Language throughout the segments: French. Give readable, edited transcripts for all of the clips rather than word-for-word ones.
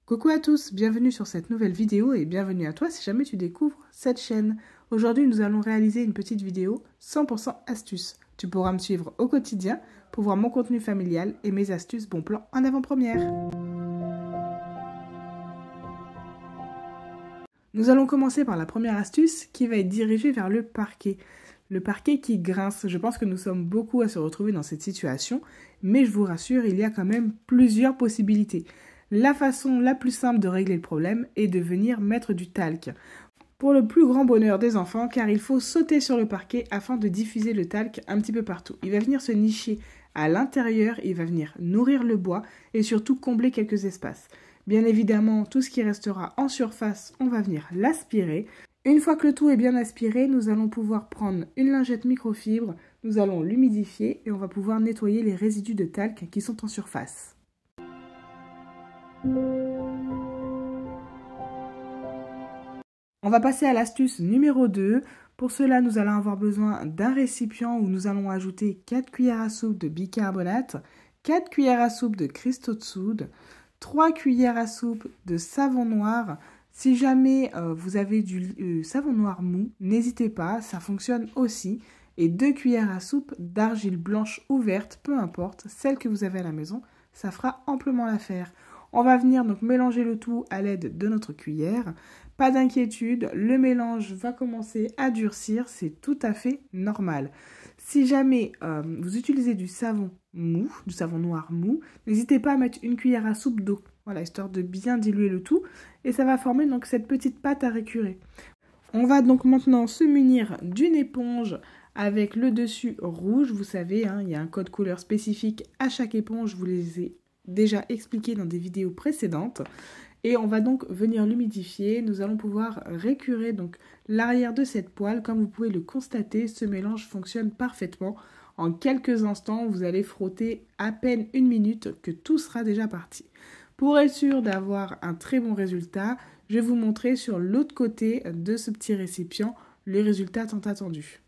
Coucou à tous, bienvenue sur cette nouvelle vidéo et bienvenue à toi si jamais tu découvres cette chaîne. Aujourd'hui, nous allons réaliser une petite vidéo 100% astuces. Tu pourras me suivre au quotidien pour voir mon contenu familial et mes astuces bon plan en avant-première. Nous allons commencer par la première astuce qui va être dirigée vers le parquet. Le parquet qui grince, je pense que nous sommes beaucoup à se retrouver dans cette situation, mais je vous rassure, il y a quand même plusieurs possibilités. La façon la plus simple de régler le problème est de venir mettre du talc. Pour le plus grand bonheur des enfants, car il faut sauter sur le parquet afin de diffuser le talc un petit peu partout. Il va venir se nicher à l'intérieur, il va venir nourrir le bois et surtout combler quelques espaces. Bien évidemment, tout ce qui restera en surface, on va venir l'aspirer. Une fois que le tout est bien aspiré, nous allons pouvoir prendre une lingette microfibre, nous allons l'humidifier et on va pouvoir nettoyer les résidus de talc qui sont en surface. On va passer à l'astuce numéro 2. Pour cela, nous allons avoir besoin d'un récipient où nous allons ajouter 4 cuillères à soupe de bicarbonate, 4 cuillères à soupe de cristaux de soude, 3 cuillères à soupe de savon noir. Si jamais vous avez du savon noir mou, n'hésitez pas, ça fonctionne aussi. Et 2 cuillères à soupe d'argile blanche ou verte, peu importe, celle que vous avez à la maison, ça fera amplement l'affaire. On va venir donc mélanger le tout à l'aide de notre cuillère. Pas d'inquiétude, le mélange va commencer à durcir, c'est tout à fait normal. Si jamais vous utilisez du savon mou, du savon noir mou, n'hésitez pas à mettre une cuillère à soupe d'eau, voilà, histoire de bien diluer le tout, et ça va former donc cette petite pâte à récurer. On va donc maintenant se munir d'une éponge avec le dessus rouge, vous savez, il y a un code couleur spécifique à chaque éponge, je vous les ai déjà expliqué dans des vidéos précédentes. Et on va donc venir l'humidifier. Nous allons pouvoir récurer donc l'arrière de cette poêle. Comme vous pouvez le constater, ce mélange fonctionne parfaitement. En quelques instants, vous allez frotter à peine 1 minute que tout sera déjà parti. Pour être sûr d'avoir un très bon résultat, je vais vous montrer sur l'autre côté de ce petit récipient le résultat tant attendu.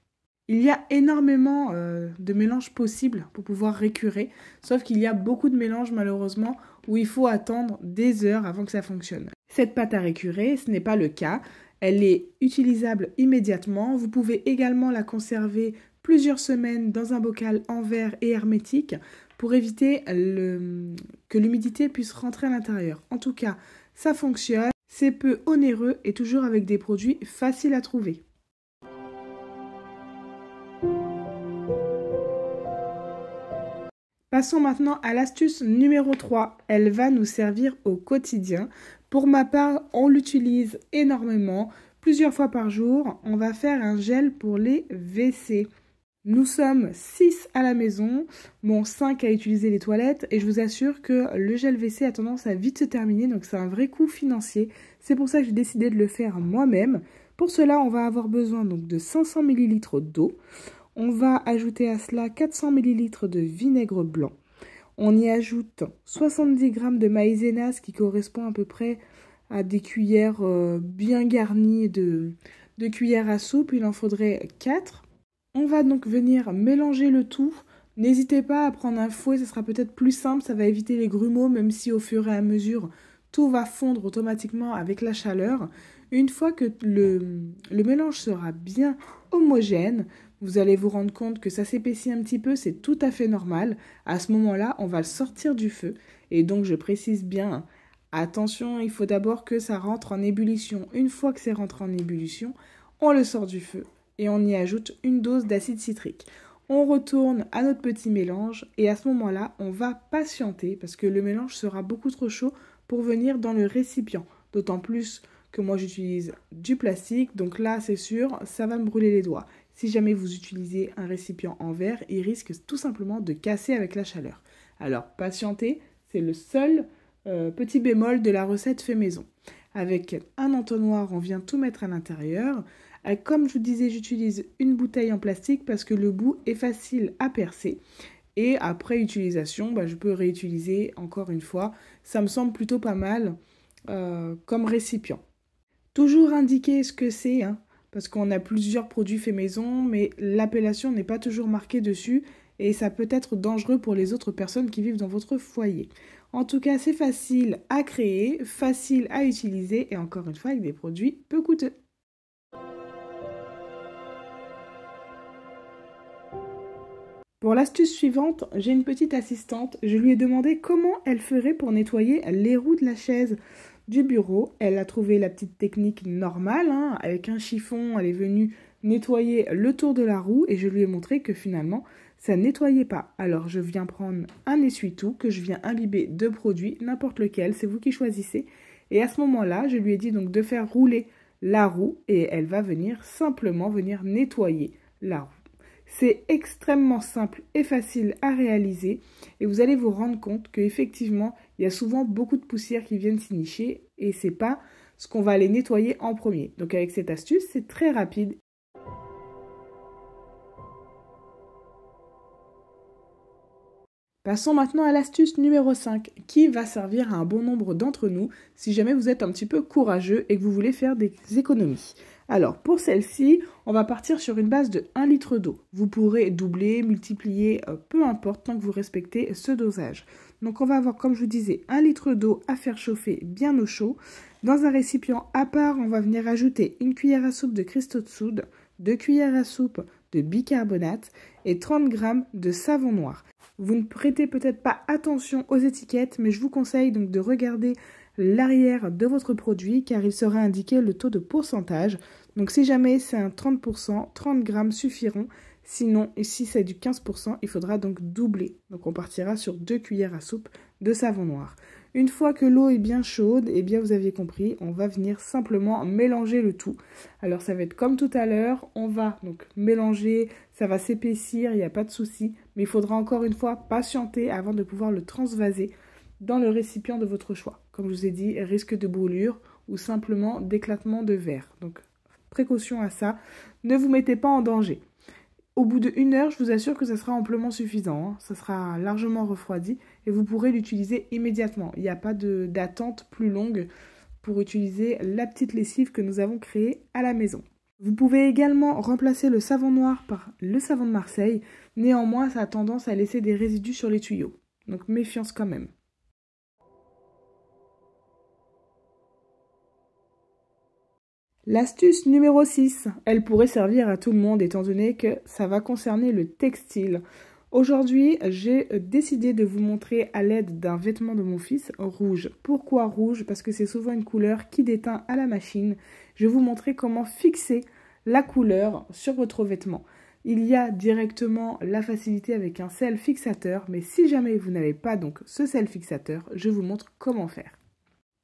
Il y a énormément de mélanges possibles pour pouvoir récurer, sauf qu'il y a beaucoup de mélanges malheureusement où il faut attendre des heures avant que ça fonctionne. Cette pâte à récurer, ce n'est pas le cas. Elle est utilisable immédiatement. Vous pouvez également la conserver plusieurs semaines dans un bocal en verre et hermétique pour éviter que l'humidité puisse rentrer à l'intérieur. En tout cas, ça fonctionne. C'est peu onéreux et toujours avec des produits faciles à trouver. Passons maintenant à l'astuce numéro 3. Elle va nous servir au quotidien. Pour ma part, on l'utilise énormément. Plusieurs fois par jour, on va faire un gel pour les WC. Nous sommes 6 à la maison, 5 à utiliser les toilettes et je vous assure que le gel WC a tendance à vite se terminer, donc c'est un vrai coût financier. C'est pour ça que j'ai décidé de le faire moi-même. Pour cela, on va avoir besoin donc de 500 ml d'eau. On va ajouter à cela 400 ml de vinaigre blanc. On y ajoute 70 g de maïzena, ce qui correspond à peu près à des cuillères bien garnies de cuillères à soupe. Il en faudrait 4. On va donc venir mélanger le tout. N'hésitez pas à prendre un fouet, ce sera peut-être plus simple, ça va éviter les grumeaux, même si au fur et à mesure, tout va fondre automatiquement avec la chaleur. Une fois que le mélange sera bien homogène, vous allez vous rendre compte que ça s'épaissit un petit peu, c'est tout à fait normal. À ce moment-là, on va le sortir du feu. Et donc, je précise bien, attention, il faut d'abord que ça rentre en ébullition. Une fois que c'est rentré en ébullition, on le sort du feu et on y ajoute une dose d'acide citrique. On retourne à notre petit mélange et à ce moment-là, on va patienter parce que le mélange sera beaucoup trop chaud pour venir dans le récipient. D'autant plus que moi, j'utilise du plastique. Donc là, c'est sûr, ça va me brûler les doigts. Si jamais vous utilisez un récipient en verre, il risque tout simplement de casser avec la chaleur. Alors, patientez, c'est le seul petit bémol de la recette fait maison. Avec un entonnoir, on vient tout mettre à l'intérieur. Comme je vous disais, j'utilise une bouteille en plastique parce que le bout est facile à percer. Et après utilisation, je peux réutiliser encore une fois. Ça me semble plutôt pas mal comme récipient. Toujours indiquer ce que c'est, parce qu'on a plusieurs produits faits maison, mais l'appellation n'est pas toujours marquée dessus et ça peut être dangereux pour les autres personnes qui vivent dans votre foyer. En tout cas, c'est facile à créer, facile à utiliser et encore une fois avec des produits peu coûteux. Pour l'astuce suivante, j'ai une petite assistante. Je lui ai demandé comment elle ferait pour nettoyer les roues de la chaise du bureau. Elle a trouvé la petite technique normale, hein, avec un chiffon. Elle est venue nettoyer le tour de la roue et je lui ai montré que finalement, ça ne nettoyait pas. Alors, je viens prendre un essuie-tout que je viens imbiber de produits, n'importe lequel, c'est vous qui choisissez. Et à ce moment-là, je lui ai dit donc de faire rouler la roue et elle va venir simplement nettoyer la roue. C'est extrêmement simple et facile à réaliser et vous allez vous rendre compte qu'effectivement, il y a souvent beaucoup de poussière qui viennent s'y nicher et c'est pas ce qu'on va aller nettoyer en premier. Donc avec cette astuce, c'est très rapide. Passons maintenant à l'astuce numéro 5 qui va servir à un bon nombre d'entre nous si jamais vous êtes un petit peu courageux et que vous voulez faire des économies. Alors pour celle-ci, on va partir sur une base de 1 litre d'eau. Vous pourrez doubler, multiplier, peu importe tant que vous respectez ce dosage. Donc on va avoir, comme je vous disais, 1 litre d'eau à faire chauffer bien au chaud. Dans un récipient à part, on va venir ajouter une cuillère à soupe de cristaux de soude, 2 cuillères à soupe de bicarbonate et 30 g de savon noir. Vous ne prêtez peut-être pas attention aux étiquettes, mais je vous conseille donc de regarder l'arrière de votre produit car il sera indiqué le taux de pourcentage. Donc si jamais c'est un 30%, 30 grammes suffiront. Sinon, si c'est du 15%, il faudra donc doubler. Donc on partira sur 2 cuillères à soupe de savon noir. Une fois que l'eau est bien chaude, et bien vous aviez compris, on va venir simplement mélanger le tout. Alors ça va être comme tout à l'heure, on va donc mélanger, ça va s'épaissir, il n'y a pas de souci. Mais il faudra encore une fois patienter avant de pouvoir le transvaser dans le récipient de votre choix. Comme je vous ai dit, risque de brûlure ou simplement d'éclatement de verre. Donc précaution à ça, ne vous mettez pas en danger. Au bout de 1 heure, je vous assure que ça sera amplement suffisant. Ça sera largement refroidi et vous pourrez l'utiliser immédiatement. Il n'y a pas d'attente plus longue pour utiliser la petite lessive que nous avons créée à la maison. Vous pouvez également remplacer le savon noir par le savon de Marseille. Néanmoins, ça a tendance à laisser des résidus sur les tuyaux. Donc méfiance quand même. L'astuce numéro 6, elle pourrait servir à tout le monde étant donné que ça va concerner le textile. Aujourd'hui, j'ai décidé de vous montrer à l'aide d'un vêtement de mon fils rouge. Pourquoi rouge? Parce que c'est souvent une couleur qui déteint à la machine. Je vais vous montrer comment fixer la couleur sur votre vêtement. Il y a directement la facilité avec un sel fixateur, mais si jamais vous n'avez pas donc ce sel fixateur, je vous montre comment faire.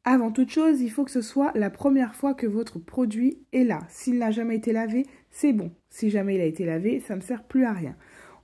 Avant toute chose, il faut que ce soit la première fois que votre produit est là. S'il n'a jamais été lavé, c'est bon. Si jamais il a été lavé, ça ne sert plus à rien.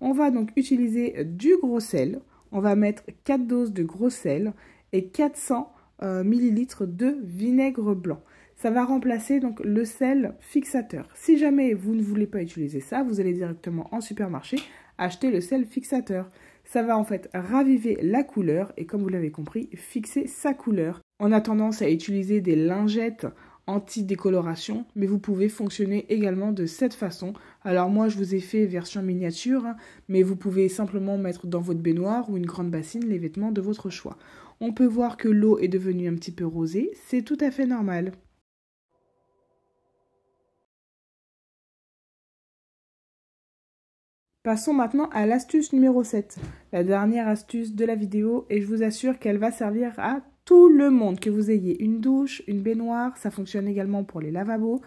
On va donc utiliser du gros sel. On va mettre 4 doses de gros sel et 400 ml de vinaigre blanc. Ça va remplacer donc le sel fixateur. Si jamais vous ne voulez pas utiliser ça, vous allez directement en supermarché acheter le sel fixateur. Ça va en fait raviver la couleur et comme vous l'avez compris, fixer sa couleur. On a tendance à utiliser des lingettes anti-décoloration, mais vous pouvez fonctionner également de cette façon. Alors moi, je vous ai fait version miniature, mais vous pouvez simplement mettre dans votre baignoire ou une grande bassine les vêtements de votre choix. On peut voir que l'eau est devenue un petit peu rosée, c'est tout à fait normal. Passons maintenant à l'astuce numéro 7, la dernière astuce de la vidéo et je vous assure qu'elle va servir à tout le monde, que vous ayez une douche, une baignoire, ça fonctionne également pour les lavabos.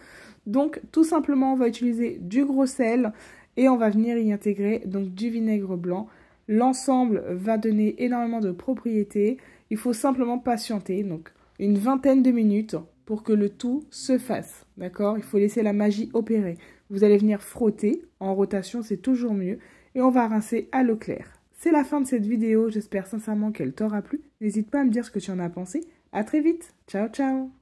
Donc tout simplement on va utiliser du gros sel et on va venir y intégrer donc du vinaigre blanc. L'ensemble va donner énormément de propriétés, il faut simplement patienter, donc une vingtaine de minutes pour que le tout se fasse, d'accord? Il faut laisser la magie opérer. Vous allez venir frotter, en rotation c'est toujours mieux, et on va rincer à l'eau claire. C'est la fin de cette vidéo, j'espère sincèrement qu'elle t'aura plu. N'hésite pas à me dire ce que tu en as pensé. À très vite, ciao ciao!